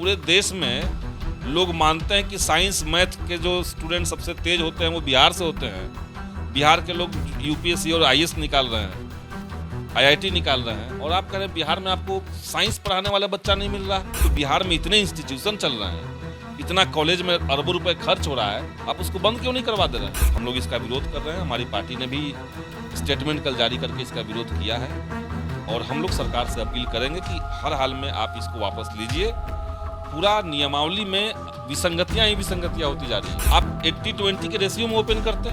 पूरे देश में लोग मानते हैं कि साइंस मैथ के जो स्टूडेंट सबसे तेज होते हैं वो बिहार से होते हैं। बिहार के लोग यूपीएससी और आईएएस निकाल रहे हैं, आईआईटी निकाल रहे हैं, और आप कह रहे हैं बिहार में आपको साइंस पढ़ाने वाला बच्चा नहीं मिल रहा है। तो बिहार में इतने इंस्टीट्यूशन चल रहे हैं, इतना कॉलेज में अरबों रुपए खर्च हो रहा है, आप उसको बंद क्यों नहीं करवा दे रहे हैं? हम लोग इसका विरोध कर रहे हैं। हमारी पार्टी ने भी स्टेटमेंट कल जारी करके इसका विरोध किया है, और हम लोग सरकार से अपील करेंगे कि हर हाल में आप इसको वापस लीजिए। पूरा नियमावली में विसंगतियां ही विसंगतियां होती जा रही है। आप 80-20 के रेशियो में ओपन करते,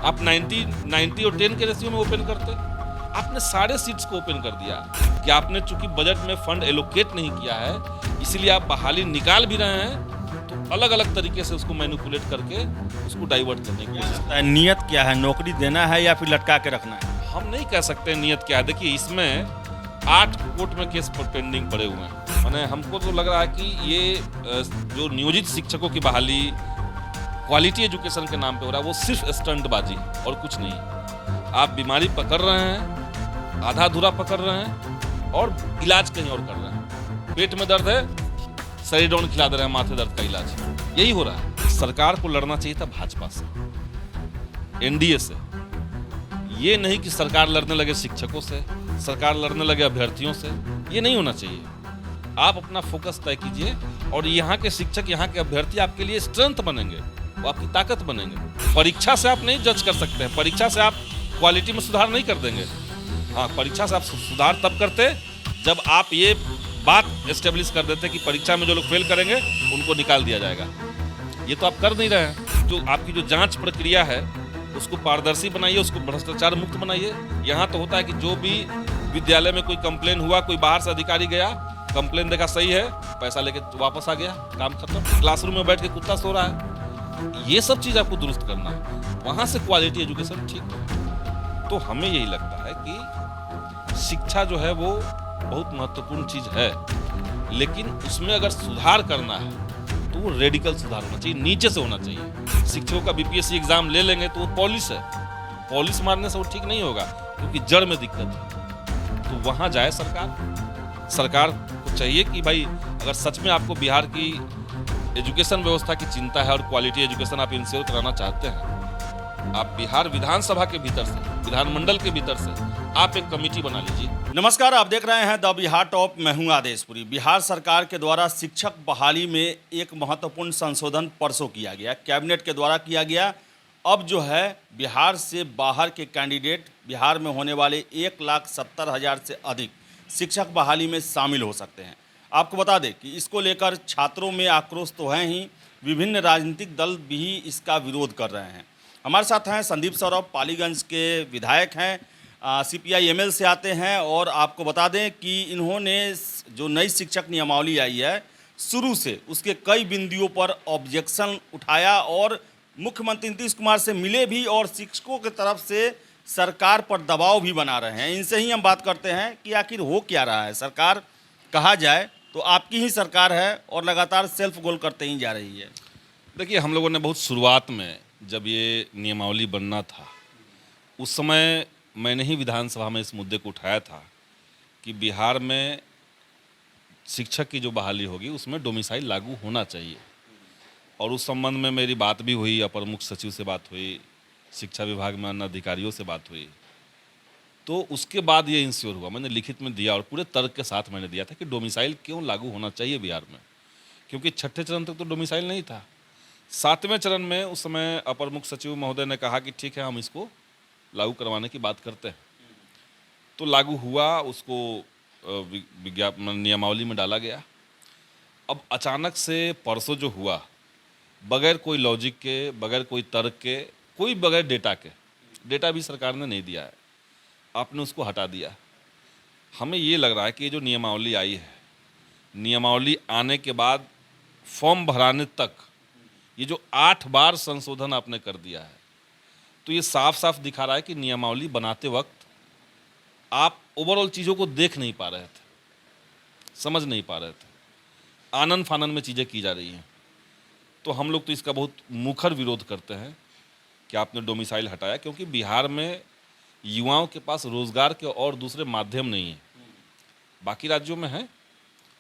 आप 90 और 10 के रेशियो में ओपन करते, आपने सारे सीट्स को ओपन कर दिया। कि आपने चूंकि बजट में फंड एलोकेट नहीं किया है, इसलिए आप बहाली निकाल भी रहे हैं, तो अलग अलग तरीके से उसको मैनिपुलेट करके उसको डाइवर्ट करने की कोशिश। नियत क्या है, नौकरी देना है या फिर लटका के रखना है? हम नहीं कह सकते नियत क्या है। देखिए, इसमें 8 कोर्ट में केस पेंडिंग पड़े हुए हैं। मैंने हमको तो लग रहा है कि ये जो नियोजित शिक्षकों की बहाली क्वालिटी एजुकेशन के नाम पे हो रहा है, वो सिर्फ स्टंटबाजी और कुछ नहीं। आप बीमारी पकड़ रहे हैं, आधा अधूरा पकड़ रहे हैं, और इलाज कहीं और कर रहे हैं। पेट में दर्द है, सेरिडोन खिला दे रहे हैं, माथे दर्द का इलाज। यही हो रहा है। सरकार को लड़ना चाहिए था भाजपा से, एनडीए से। ये नहीं कि सरकार लड़ने लगे शिक्षकों से, सरकार लड़ने लगे अभ्यर्थियों से। ये नहीं होना चाहिए। आप अपना फोकस तय कीजिए, और यहाँ के शिक्षक, यहाँ के अभ्यर्थी आपके लिए स्ट्रेंथ बनेंगे, वो आपकी ताकत बनेंगे। परीक्षा से आप नहीं जज कर सकते हैं, परीक्षा से आप क्वालिटी में सुधार नहीं कर देंगे। हाँ, परीक्षा से आप सुधार तब करते जब आप ये बात एस्टेब्लिश कर देते कि परीक्षा में जो लोग फेल करेंगे उनको निकाल दिया जाएगा। ये तो आप कर नहीं रहे हैं। जो आपकी जो जांच प्रक्रिया है उसको पारदर्शी बनाइए, उसको भ्रष्टाचार मुक्त बनाइए। यहाँ तो होता है कि जो भी विद्यालय में कोई कंप्लेन हुआ, कोई बाहर से अधिकारी गया, कंप्लेन देखा सही है, पैसा लेके वापस आ गया, काम खत्म। क्लासरूम में बैठ के कुत्ता सो रहा है। ये सब चीज़ आपको दुरुस्त करना है, वहाँ से क्वालिटी एजुकेशन ठीक है। तो हमें यही लगता है कि शिक्षा जो है वो बहुत महत्वपूर्ण चीज़ है, लेकिन उसमें अगर सुधार करना है तो वो रेडिकल सुधार होना चाहिए, नीचे से होना चाहिए। शिक्षकों का बीपीएससी एग्जाम ले लेंगे तो वो पॉलिश है, पॉलिश मारने से वो ठीक नहीं होगा, क्योंकि जड़ में दिक्कत है। तो वहाँ जाए सरकार। सरकार को चाहिए कि भाई, अगर सच में आपको बिहार की एजुकेशन व्यवस्था की चिंता है और क्वालिटी एजुकेशन आप इंश्योर कराना चाहते हैं, आप बिहार विधानसभा के भीतर से, विधानमंडल के भीतर से आप एक कमेटी बना लीजिए। नमस्कार, आप देख रहे हैं द बिहार टॉप। मैं हूं आदेशपुरी। बिहार सरकार के द्वारा शिक्षक बहाली में एक महत्वपूर्ण संशोधन परसों किया गया, कैबिनेट के द्वारा किया गया। अब जो है बिहार से बाहर के कैंडिडेट बिहार में होने वाले 1,70,000 से अधिक शिक्षक बहाली में शामिल हो सकते हैं। आपको बता दें कि इसको लेकर छात्रों में आक्रोश तो है ही, विभिन्न राजनीतिक दल भी इसका विरोध कर रहे हैं। हमारे साथ हैं संदीप सौरभ, पालीगंज के विधायक हैं, CPI-ML से आते हैं, और आपको बता दें कि इन्होंने जो नई शिक्षक नियमावली आई है, शुरू से उसके कई बिंदुओं पर ऑब्जेक्शन उठाया, और मुख्यमंत्री नीतीश कुमार से मिले भी, और शिक्षकों की तरफ से सरकार पर दबाव भी बना रहे हैं। इनसे ही हम बात करते हैं कि आखिर हो क्या रहा है। सरकार कहा जाए तो आपकी ही सरकार है, और लगातार सेल्फ गोल करते ही जा रही है। देखिए, हम लोगों ने बहुत शुरुआत में जब ये नियमावली बनना था, उस समय मैंने ही विधानसभा में इस मुद्दे को उठाया था कि बिहार में शिक्षक की जो बहाली होगी उसमें डोमिसाइल लागू होना चाहिए। और उस संबंध में मेरी बात भी हुई, अपर मुख्य सचिव से बात हुई, शिक्षा विभाग में अन्य अधिकारियों से बात हुई। तो उसके बाद ये इंश्योर हुआ, मैंने लिखित में दिया, और पूरे तर्क के साथ मैंने दिया था कि डोमिसाइल क्यों लागू होना चाहिए बिहार में, क्योंकि 6ठे चरण तक तो डोमिसाइल नहीं था। 7वें चरण में उस समय अपर मुख्य सचिव महोदय ने कहा कि ठीक है, हम इसको लागू करवाने की बात करते हैं। तो लागू हुआ, उसको विज्ञापन नियमावली में डाला गया। अब अचानक से परसों जो हुआ, बगैर कोई लॉजिक के, बगैर कोई तर्क के, कोई बगैर डेटा के, डेटा भी सरकार ने नहीं दिया है, आपने उसको हटा दिया। हमें ये लग रहा है कि ये जो नियमावली आई है, नियमावली आने के बाद फॉर्म भराने तक ये जो 8 बार संशोधन आपने कर दिया है, तो ये साफ साफ दिखा रहा है कि नियमावली बनाते वक्त आप ओवरऑल चीज़ों को देख नहीं पा रहे थे, समझ नहीं पा रहे थे, आनन फानन में चीज़ें की जा रही हैं। तो हम लोग तो इसका बहुत मुखर विरोध करते हैं कि आपने डोमिसाइल हटाया, क्योंकि बिहार में युवाओं के पास रोजगार के और दूसरे माध्यम नहीं है। बाकी राज्यों में है,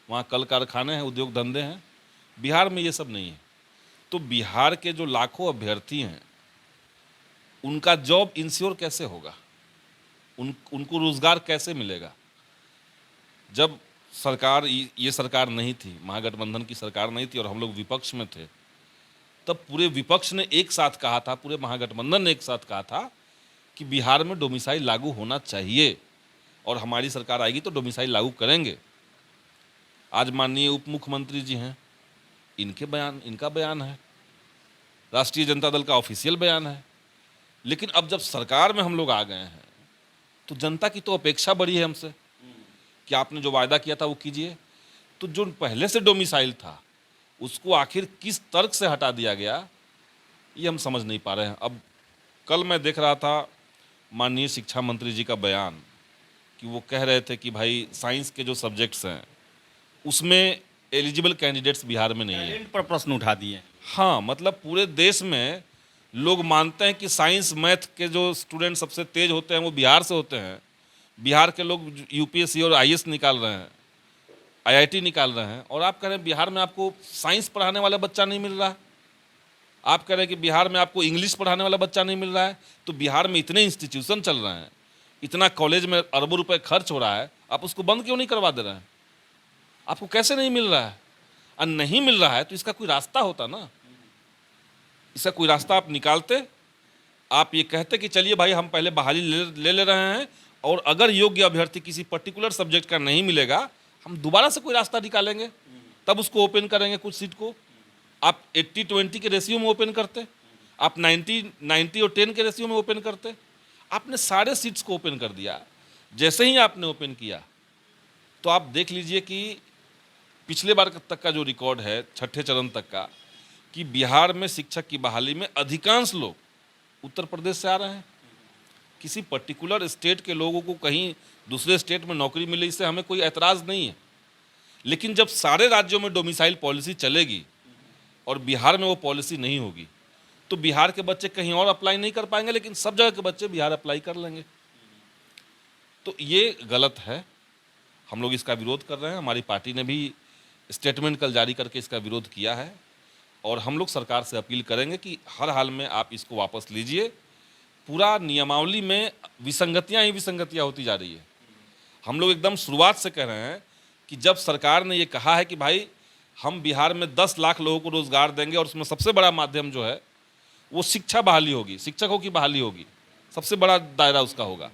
वहाँ कल कारखाने हैं, उद्योग धंधे हैं। बिहार में ये सब नहीं है। तो बिहार के जो लाखों अभ्यर्थी हैं उनका जॉब इंश्योर कैसे होगा, उनको रोजगार कैसे मिलेगा? जब सरकार ये सरकार नहीं थी, महागठबंधन की सरकार नहीं थी और हम लोग विपक्ष में थे, तब पूरे विपक्ष ने एक साथ कहा था, पूरे महागठबंधन ने एक साथ कहा था कि बिहार में डोमिसाइल लागू होना चाहिए और हमारी सरकार आएगी तो डोमिसाइल लागू करेंगे। आज माननीय उप मुख्यमंत्री जी हैं, इनका बयान है, राष्ट्रीय जनता दल का ऑफिशियल बयान है। लेकिन अब जब सरकार में हम लोग आ गए हैं तो जनता की तो अपेक्षा बड़ी है हमसे कि आपने जो वायदा किया था वो कीजिए। तो जो पहले से डोमिसाइल था उसको आखिर किस तर्क से हटा दिया गया, ये हम समझ नहीं पा रहे हैं। अब कल मैं देख रहा था माननीय शिक्षा मंत्री जी का बयान कि वो कह रहे थे कि भाई साइंस के जो सब्जेक्ट्स हैं उसमें एलिजिबल कैंडिडेट्स बिहार में नहीं है। टैलेंट पर प्रश्न उठा दिए। हाँ, मतलब पूरे देश में लोग मानते हैं कि साइंस मैथ के जो स्टूडेंट सबसे तेज होते हैं वो बिहार से होते हैं। बिहार के लोग यूपीएससी और आईएएस निकाल रहे हैं, आईआईटी निकाल रहे हैं, और आप कह रहे हैं बिहार में आपको साइंस पढ़ाने वाला बच्चा नहीं मिल रहा है। आप कह रहे हैं कि बिहार में आपको इंग्लिश पढ़ाने वाला बच्चा नहीं मिल रहा है। तो बिहार में इतने इंस्टीट्यूशन चल रहे हैं, इतना कॉलेज में अरबों रुपए खर्च हो रहा है, आप उसको बंद क्यों नहीं करवा दे रहे हैं? आपको कैसे नहीं मिल रहा है? और नहीं मिल रहा है तो इसका कोई रास्ता होता ना, इसका कोई रास्ता आप निकालते। आप ये कहते कि चलिए भाई हम पहले बहाली ले रहे हैं और अगर योग्य अभ्यर्थी किसी पर्टिकुलर सब्जेक्ट का नहीं मिलेगा हम दोबारा से कोई रास्ता निकालेंगे, तब उसको ओपन करेंगे कुछ सीट को। आप 80-20 के रेशियो में ओपन करते, आप 90 और 10 के रेशियो में ओपन करते। आपने सारे सीट्स को ओपन कर दिया। जैसे ही आपने ओपन किया तो आप देख लीजिए कि पिछले बार तक का जो रिकॉर्ड है, छठे चरण तक का, कि बिहार में शिक्षक की बहाली में अधिकांश लोग उत्तर प्रदेश से आ रहे हैं। किसी पर्टिकुलर स्टेट के लोगों को कहीं दूसरे स्टेट में नौकरी मिले, इससे हमें कोई एतराज़ नहीं है। लेकिन जब सारे राज्यों में डोमिसाइल पॉलिसी चलेगी और बिहार में वो पॉलिसी नहीं होगी तो बिहार के बच्चे कहीं और अप्लाई नहीं कर पाएंगे, लेकिन सब जगह के बच्चे बिहार अप्लाई कर लेंगे। तो ये गलत है, हम लोग इसका विरोध कर रहे हैं। हमारी पार्टी ने भी स्टेटमेंट कल जारी करके इसका विरोध किया है और हम लोग सरकार से अपील करेंगे कि हर हाल में आप इसको वापस लीजिए। पूरा नियमावली में विसंगतियां ही विसंगतियां होती जा रही है। हम लोग एकदम शुरुआत से कह रहे हैं कि जब सरकार ने ये कहा है कि भाई हम बिहार में 10 लाख लोगों को रोजगार देंगे और उसमें सबसे बड़ा माध्यम जो है वो शिक्षा बहाली होगी, शिक्षकों की बहाली होगी, सबसे बड़ा दायरा उसका होगा।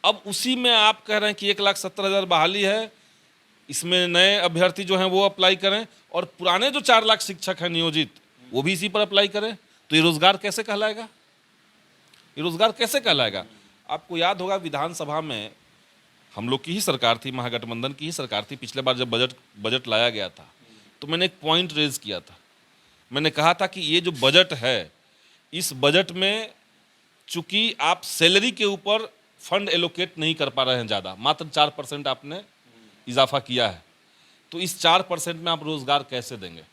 अब उसी में आप कह रहे हैं कि 1,70,000 बहाली है, इसमें नए अभ्यर्थी जो हैं वो अप्लाई करें और पुराने जो 4 लाख शिक्षक हैं नियोजित वो भी इसी पर अप्लाई करें। तो ये रोजगार कैसे कहलाएगा? ये रोजगार कैसे कहलाएगा? आपको याद होगा विधानसभा में हम लोग की ही सरकार थी, महागठबंधन की ही सरकार थी। पिछले बार जब बजट लाया गया था तो मैंने एक पॉइंट रेज किया था। मैंने कहा था कि ये जो बजट है, इस बजट में चूंकि आप सैलरी के ऊपर फंड एलोकेट नहीं कर पा रहे हैं ज़्यादा, मात्र 4% आपने इजाफा किया है, तो इस 4% में आप रोजगार कैसे देंगे?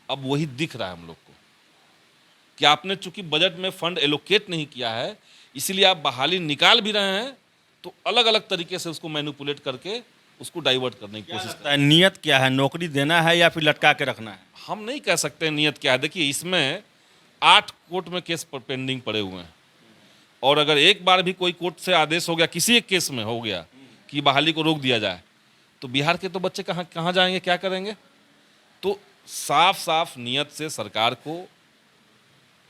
अब वही दिख रहा है हम लोग को कि आपने चूंकि बजट में फंड एलोकेट नहीं किया है, इसीलिए आप बहाली निकाल भी रहे हैं तो अलग अलग तरीके से उसको मैनिपुलेट करके उसको डाइवर्ट करने की कोशिश कर। नियत क्या है, नौकरी देना है या फिर लटका के रखना है? हम नहीं कह सकते नियत क्या है। देखिए, इसमें 8 कोर्ट में केस पेंडिंग पड़े हुए हैं और अगर एक बार भी कोई कोर्ट से आदेश हो गया, किसी एक केस में हो गया कि बहाली को रोक दिया जाए, तो बिहार के तो बच्चे कहाँ जाएंगे, क्या करेंगे? तो साफ साफ नियत से सरकार को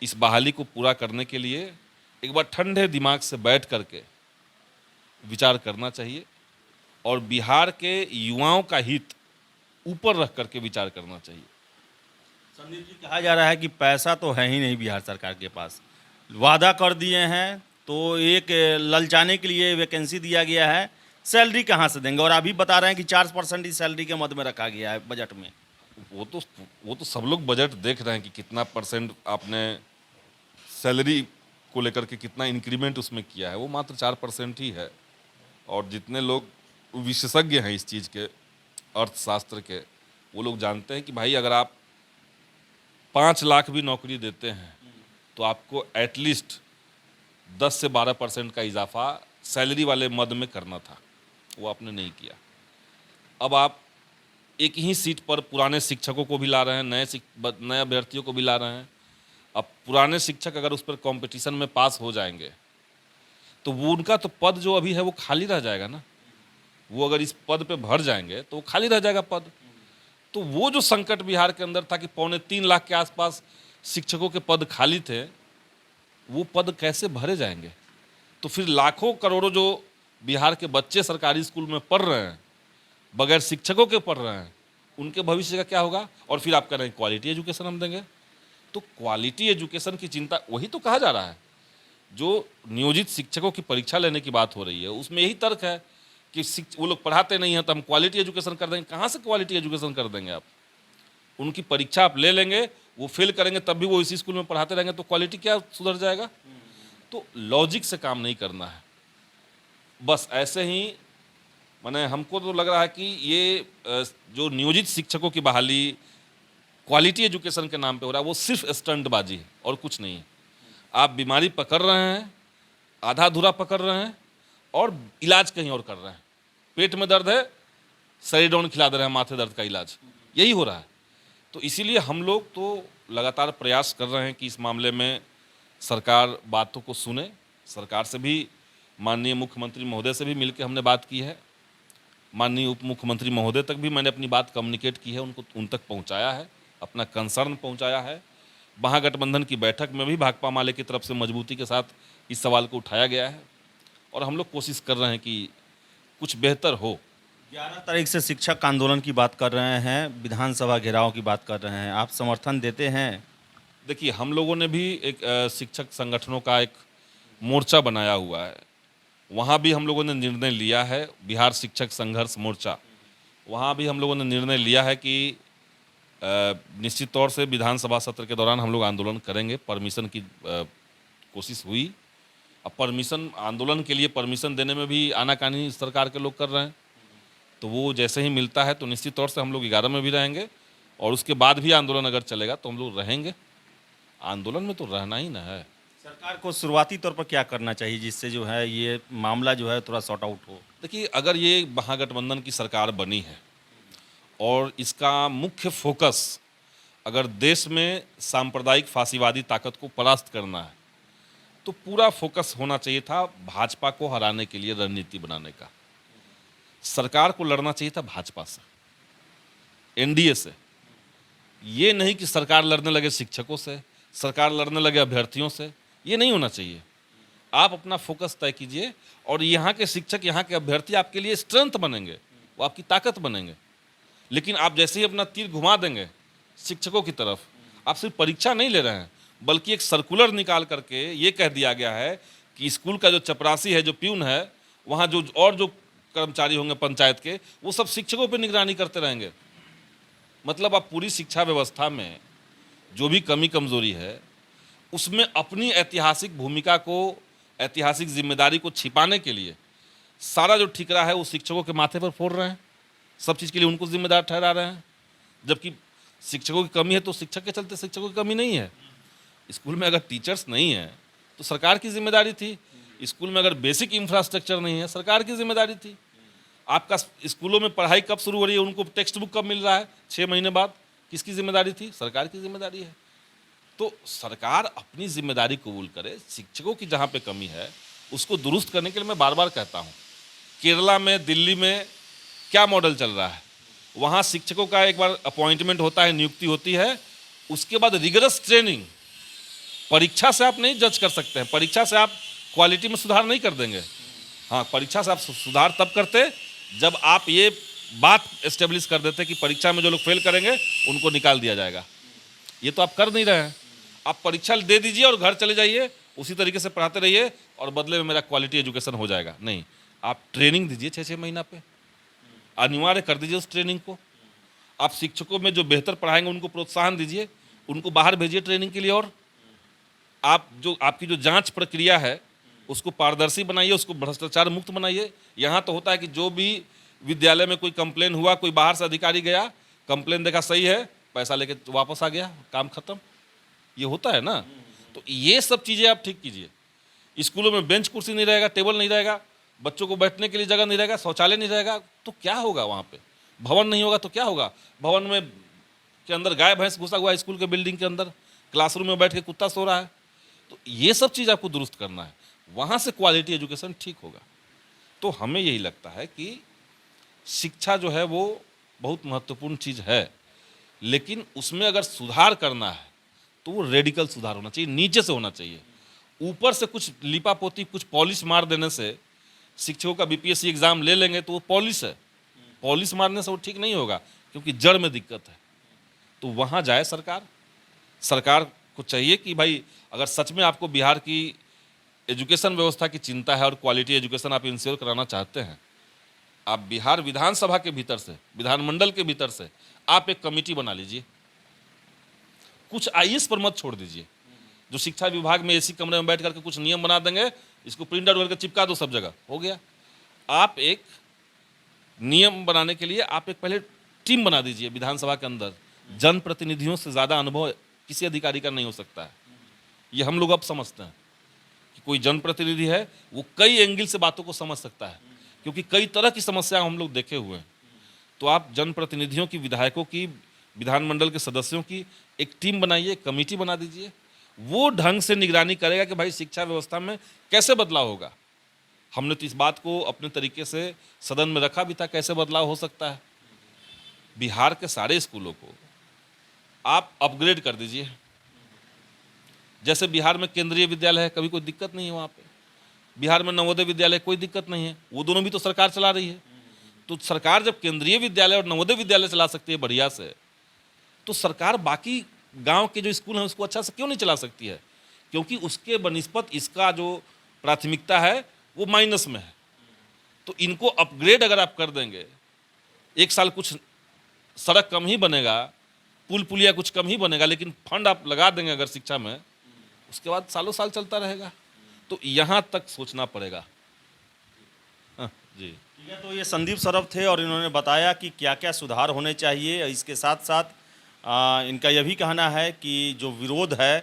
इस बहाली को पूरा करने के लिए एक बार ठंडे दिमाग से बैठ करके विचार करना चाहिए और बिहार के युवाओं का हित ऊपर रख करके विचार करना चाहिए। संदीप जी, कहा जा रहा है कि पैसा तो है ही नहीं बिहार सरकार के पास, वादा कर दिए हैं तो एक ललचाने के लिए वैकेंसी दिया गया है, सैलरी कहाँ से देंगे? और अभी बता रहे हैं कि 4% ही सैलरी के मद में रखा गया है बजट में। वो तो सब लोग बजट देख रहे हैं कि कितना परसेंट आपने सैलरी को लेकर के कितना इंक्रीमेंट उसमें किया है। वो मात्र 4% ही है और जितने लोग विशेषज्ञ हैं इस चीज़ के, अर्थशास्त्र के, वो लोग जानते हैं कि भाई अगर आप 5 लाख भी नौकरी देते हैं तो आपको एटलीस्ट 10 से 12% का इजाफा सैलरी वाले मद में करना था, वो आपने नहीं किया। अब आप एक ही सीट पर पुराने शिक्षकों को भी ला रहे हैं, नए अभ्यर्थियों को भी ला रहे हैं। अब पुराने शिक्षक अगर उस पर कंपटीशन में पास हो जाएंगे तो वो उनका तो पद जो अभी है वो खाली रह जाएगा ना। वो अगर इस पद पे भर जाएंगे तो वो खाली रह जाएगा पद। तो वो जो संकट बिहार के अंदर था कि 2.25 लाख के आसपास शिक्षकों के पद खाली थे, वो पद कैसे भरे जाएंगे? तो फिर लाखों करोड़ों जो बिहार के बच्चे सरकारी स्कूल में पढ़ रहे हैं, बगैर शिक्षकों के पढ़ रहे हैं, उनके भविष्य का क्या होगा? और फिर आप कह रहे हैं क्वालिटी एजुकेशन हम देंगे। तो क्वालिटी एजुकेशन की चिंता, वही तो कहा जा रहा है। जो नियोजित शिक्षकों की परीक्षा लेने की बात हो रही है उसमें यही तर्क है कि वो लोग पढ़ाते नहीं हैं तो हम क्वालिटी एजुकेशन कर देंगे। कहाँ से क्वालिटी एजुकेशन कर देंगे आप? उनकी परीक्षा आप ले लेंगे, वो फेल करेंगे तब भी वो इसी स्कूल में पढ़ाते रहेंगे, तो क्वालिटी क्या सुधर जाएगा? तो लॉजिक से काम नहीं करना है। बस ऐसे ही माने हमको तो लग रहा है कि ये जो नियोजित शिक्षकों की बहाली क्वालिटी एजुकेशन के नाम पे हो रहा है वो सिर्फ स्टंटबाजी है और कुछ नहीं है। आप बीमारी पकड़ रहे हैं, आधा अधूरा पकड़ रहे हैं और इलाज कहीं और कर रहे हैं। पेट में दर्द है, सेरिडोन खिला दे रहे हैं, माथे दर्द का इलाज, यही हो रहा है। तो इसीलिए हम लोग तो लगातार प्रयास कर रहे हैं कि इस मामले में सरकार बातों को सुने। सरकार से भी, माननीय मुख्यमंत्री महोदय से भी मिलकर हमने बात की है, माननीय उप मुख्यमंत्री महोदय तक भी मैंने अपनी बात कम्युनिकेट की है, उनको उन तक पहुंचाया है, अपना कंसर्न पहुंचाया है। महागठबंधन की बैठक में भी भाकपा माले की तरफ से मजबूती के साथ इस सवाल को उठाया गया है और हम लोग कोशिश कर रहे हैं कि कुछ बेहतर हो। 11 तारीख से शिक्षक आंदोलन की बात कर रहे हैं, विधानसभा घेराव की बात कर रहे हैं, आप समर्थन देते हैं? देखिए, हम लोगों ने भी एक शिक्षक संगठनों का एक मोर्चा बनाया हुआ है, वहाँ भी हम लोगों ने निर्णय लिया है, बिहार शिक्षक संघर्ष मोर्चा, वहाँ भी हम लोगों ने निर्णय लिया है कि निश्चित तौर से विधानसभा सत्र के दौरान हम लोग आंदोलन करेंगे। परमिशन की कोशिश हुई। अब परमिशन, आंदोलन के लिए परमिशन देने में भी आनाकानी सरकार के लोग कर रहे हैं, तो वो जैसे ही मिलता है तो निश्चित तौर से हम लोग 11 में भी रहेंगे और उसके बाद भी आंदोलन अगर चलेगा तो हम लोग रहेंगे। आंदोलन में तो रहना ही ना है। सरकार को शुरुआती तौर पर क्या करना चाहिए जिससे जो है ये मामला जो है थोड़ा सॉर्ट आउट हो? देखिए, अगर ये महागठबंधन की सरकार बनी है और इसका मुख्य फोकस अगर देश में सांप्रदायिक फासीवादी ताकत को परास्त करना है तो पूरा फोकस होना चाहिए था भाजपा को हराने के लिए रणनीति बनाने का। सरकार को लड़ना चाहिए था भाजपा से, एनडीए से। ये नहीं कि सरकार लड़ने लगे शिक्षकों से, सरकार लड़ने लगे अभ्यर्थियों से, ये नहीं होना चाहिए। आप अपना फोकस तय कीजिए और यहाँ के शिक्षक, यहाँ के अभ्यर्थी आपके लिए स्ट्रेंथ बनेंगे, वो आपकी ताकत बनेंगे। लेकिन आप जैसे ही अपना तीर घुमा देंगे शिक्षकों की तरफ, आप सिर्फ परीक्षा नहीं ले रहे हैं बल्कि एक सर्कुलर निकाल करके ये कह दिया गया है कि स्कूल का जो चपरासी है, जो प्यून है, वहाँ जो और जो कर्मचारी होंगे पंचायत के, वो सब शिक्षकों पर निगरानी करते रहेंगे। मतलब आप पूरी शिक्षा व्यवस्था में जो भी कमी कमजोरी है उसमें अपनी ऐतिहासिक भूमिका को, ऐतिहासिक जिम्मेदारी को छिपाने के लिए सारा जो ठिकरा है वो शिक्षकों के माथे पर फोड़ रहे हैं। सब चीज़ के लिए उनको जिम्मेदार ठहरा रहे हैं, जबकि शिक्षकों की कमी है तो शिक्षक के चलते शिक्षकों की कमी नहीं है। स्कूल में अगर टीचर्स नहीं है तो सरकार की जिम्मेदारी थी। स्कूल में अगर बेसिक इंफ्रास्ट्रक्चर नहीं है, सरकार की जिम्मेदारी थी। आपका स्कूलों में पढ़ाई कब शुरू हो रही है, उनको टेक्स्ट बुक कब मिल रहा है, 6 महीने बाद, किसकी जिम्मेदारी थी? सरकार की जिम्मेदारी है। तो सरकार अपनी जिम्मेदारी कबूल करे, शिक्षकों की जहाँ पे कमी है उसको दुरुस्त करने के लिए मैं बार बार कहता हूँ। केरला में, दिल्ली में क्या मॉडल चल रहा है? वहाँ शिक्षकों का एक बार अपॉइंटमेंट होता है, नियुक्ति होती है, उसके बाद रिगरस ट्रेनिंग। परीक्षा से आप नहीं जज कर सकते हैं, परीक्षा से आप क्वालिटी में सुधार नहीं कर देंगे। हाँ, परीक्षा से आप सुधार तब करते जब आप ये बात एस्टेब्लिश कर देते कि परीक्षा में जो लोग फेल करेंगे उनको निकाल दिया जाएगा। ये तो आप कर नहीं रहे हैं। आप परीक्षा दे दीजिए और घर चले जाइए, उसी तरीके से पढ़ाते रहिए और बदले में मेरा क्वालिटी एजुकेशन हो जाएगा। नहीं, आप ट्रेनिंग दीजिए 6-6 महीना पे, अनिवार्य कर दीजिए उस ट्रेनिंग को। आप शिक्षकों में जो बेहतर पढ़ाएंगे उनको प्रोत्साहन दीजिए, उनको बाहर भेजिए ट्रेनिंग के लिए। और आप जो आपकी जो जांच प्रक्रिया है उसको पारदर्शी बनाइए, उसको भ्रष्टाचार मुक्त बनाइए। यहाँ तो होता है कि जो भी विद्यालय में कोई कंप्लेन हुआ, कोई बाहर से अधिकारी गया, कंप्लेन देखा सही है, पैसा लेके वापस आ गया, काम खत्म। ये होता है ना। तो ये सब चीज़ें आप ठीक कीजिए। स्कूलों में बेंच कुर्सी नहीं रहेगा, टेबल नहीं रहेगा, बच्चों को बैठने के लिए जगह नहीं रहेगा, शौचालय नहीं रहेगा, तो क्या होगा वहाँ पे? भवन नहीं होगा तो क्या होगा? भवन में के अंदर गाय भैंस घुसा हुआ है, स्कूल के बिल्डिंग के अंदर क्लासरूम में बैठ के कुत्ता सो रहा है। तो ये सब चीज़ आपको दुरुस्त करना है, वहाँ से क्वालिटी एजुकेशन ठीक होगा। तो हमें यही लगता है कि शिक्षा जो है वो बहुत महत्वपूर्ण चीज़ है, लेकिन उसमें अगर सुधार करना है तो वो रेडिकल सुधार होना चाहिए, नीचे से होना चाहिए। ऊपर से कुछ लिपापोती, कुछ पॉलिश मार देने से शिक्षकों का बीपीएससी एग्जाम ले लेंगे तो वो पॉलिश है, पॉलिश मारने से वो ठीक नहीं होगा, क्योंकि जड़ में दिक्कत है। तो वहाँ जाए सरकार को चाहिए कि भाई अगर सच में आपको बिहार की एजुकेशन व्यवस्था की चिंता है और क्वालिटी एजुकेशन आप इंश्योर कराना चाहते हैं, आप बिहार विधानसभा के भीतर से, विधानमंडल के भीतर से आप एक कमेटी बना लीजिए। कुछ आईएएस पर मत छोड़ दीजिए, जो शिक्षा विभाग में एसी कमरे में बैठ करके कुछ नियम बना देंगे, इसको प्रिंट आउट करके चिपका दो सब जगह, हो गया। आप एक नियम बनाने के लिए आप एक पहले टीम बना दीजिए विधानसभा के अंदर। जनप्रतिनिधियों से ज़्यादा अनुभव किसी अधिकारी का नहीं हो सकता है, ये हम लोग अब समझते हैं कि कोई जनप्रतिनिधि है वो कई एंगल से बातों को समझ सकता है, क्योंकि कई तरह की समस्या हम लोग देखे हुए हैं। तो आप जनप्रतिनिधियों की, विधायकों की, विधानमंडल के सदस्यों की एक टीम बनाइए, कमेटी बना दीजिए। वो ढंग से निगरानी करेगा कि भाई शिक्षा व्यवस्था में कैसे बदलाव होगा। हमने तो इस बात को अपने तरीके से सदन में रखा भी था, कैसे बदलाव हो सकता है। बिहार के सारे स्कूलों को आप अपग्रेड कर दीजिए। जैसे बिहार में केंद्रीय विद्यालय है, कभी कोई दिक्कत नहीं है वहाँ पे। बिहार में नवोदय विद्यालय, कोई दिक्कत नहीं है, वो दोनों भी तो सरकार चला रही है। तो सरकार जब केंद्रीय विद्यालय और नवोदय विद्यालय चला सकती है बढ़िया से, तो सरकार बाकी गांव के जो स्कूल हैं उसको अच्छा से क्यों नहीं चला सकती है? क्योंकि उसके बनिस्पत इसका जो प्राथमिकता है वो माइनस में है। तो इनको अपग्रेड अगर आप कर देंगे, एक साल कुछ सड़क कम ही बनेगा, पुल पुलिया कुछ कम ही बनेगा, लेकिन फंड आप लगा देंगे अगर शिक्षा में, उसके बाद सालों साल चलता रहेगा। तो यहाँ तक सोचना पड़ेगा। हाँ जी, ठीक है। तो ये संदीप सरफ थे और इन्होंने बताया कि क्या क्या सुधार होने चाहिए। इसके साथ साथ इनका यह भी कहना है कि जो विरोध है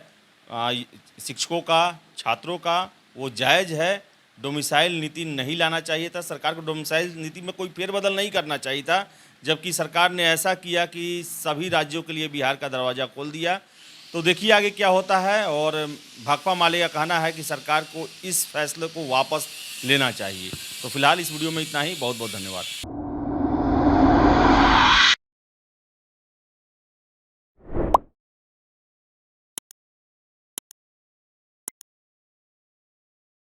शिक्षकों का, छात्रों का, वो जायज़ है। डोमिसाइल नीति नहीं लाना चाहिए था, सरकार को डोमिसाइल नीति में कोई फेरबदल नहीं करना चाहिए था, जबकि सरकार ने ऐसा किया कि सभी राज्यों के लिए बिहार का दरवाज़ा खोल दिया। तो देखिए आगे क्या होता है। और भाकपा माले का कहना है कि सरकार को इस फैसले को वापस लेना चाहिए। तो फिलहाल इस वीडियो में इतना ही। बहुत बहुत धन्यवाद।